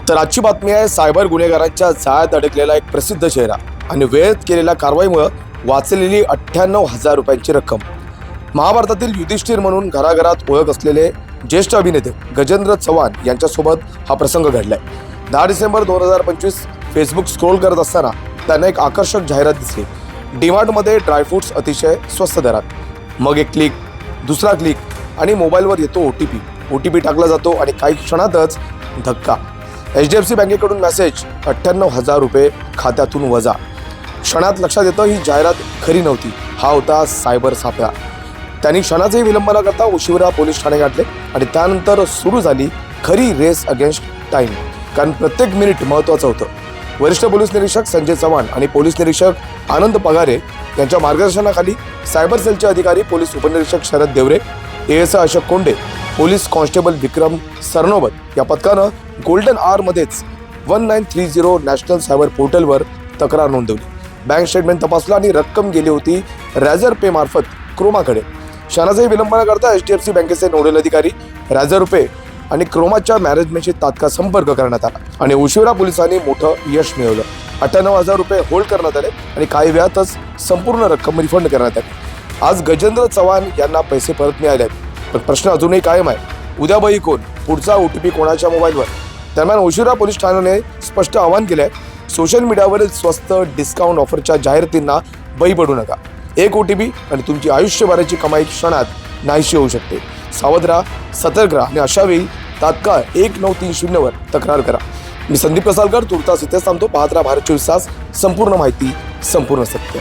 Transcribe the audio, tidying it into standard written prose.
तर आजची बातमी आहे सायबर गुन्हेगारांच्या जाळ्यात अडकलेला एक प्रसिद्ध चेहरा आणि वेळेत केलेल्या कारवाईमुळे वाचलेली 98,000 रुपयांची रक्कम. महाभारतातील युधिष्ठिर म्हणून घराघरात ओळख असलेले ज्येष्ठ अभिनेते गजेंद्र चव्हाण यांच्यासोबत हा प्रसंग घडलाय. 10 डिसेंबर 2025 फेसबुक स्क्रोल करत असताना त्यांना एक आकर्षक जाहिरात दिसली. डीमार्टमध्ये ड्रायफ्रुट्स अतिशय स्वस्त दरात. मग एक क्लिक, दुसरा क्लिक आणि मोबाईलवर येतो ओटीपी टाकला जातो आणि काही क्षणातच धक्का. HDFC बँकेकडून मेसेज, 98,000 रुपये खात्यातून वजा. क्षणात लक्षात येतं ही जाहिरात खरी नव्हती, हा होता सायबर सापळा. त्यांनी क्षणाचाही विलंब न करता उशिवरा पोलीस ठाणे गाठले आणि त्यानंतर सुरू झाली खरी रेस अगेन्स्ट टाइम. कारण प्रत्येक मिनिट महत्त्वाचं होतं. वरिष्ठ पोलीस निरीक्षक संजय चव्हाण आणि पोलीस निरीक्षक आनंद पगारे यांच्या मार्गदर्शनाखाली सायबर सेलचे अधिकारी पोलीस उपनिरीक्षक Sharad Deore, ASI Ashok Konde, police constable Vikram Sarnobat या पथकानं गोल्डन आरमध्येच 1930 नॅशनल सायबर पोर्टलवर तक्रार नोंदवली. बँक स्टेटमेंट तपासलं आणि रक्कम गेली होती रॅझर पे मार्फत क्रोमाकडे. क्षणाचाही विलंब न करता HDFC बँकेचे नोडल अधिकारी, रॅझर पे आणि क्रोमाच्या मॅनेजमेंटशी तात्काळ संपर्क करण्यात आला आणि उशिवरा पोलिसांनी मोठं यश मिळवलं. 98,000 रुपये होल्ड करण्यात आले आणि काही वेळातच संपूर्ण रक्कम रिफंड करण्यात आली. आज गजेंद्र चव्हाण यांना पैसे परत मिळाले आहेत, पण प्रश्न अजूनही कायम आहे. उद्या बळी कोण, पुढचा OTP कोणाच्या मोबाईलवर. दरम्यान उशिरा पोलीस ठाण्याने स्पष्ट आवाहन केलंय, सोशल मीडियावरील स्वस्त डिस्काउंट ऑफरच्या जाहिरातींना बळी पडू नका. एक OTP आणि तुमची आयुष्यभराची कमाई क्षणात नाहीशी होऊ शकते. सावध राहा, सतर्क राहा आणि अशा वेळी तात्काळ 1930 वर तक्रार करा. मी संदीप प्रसालकर, तुर्तास इथेच थांबतो. पाहत राहा भारत 24 तास. संपूर्ण माहिती, संपूर्ण सत्य.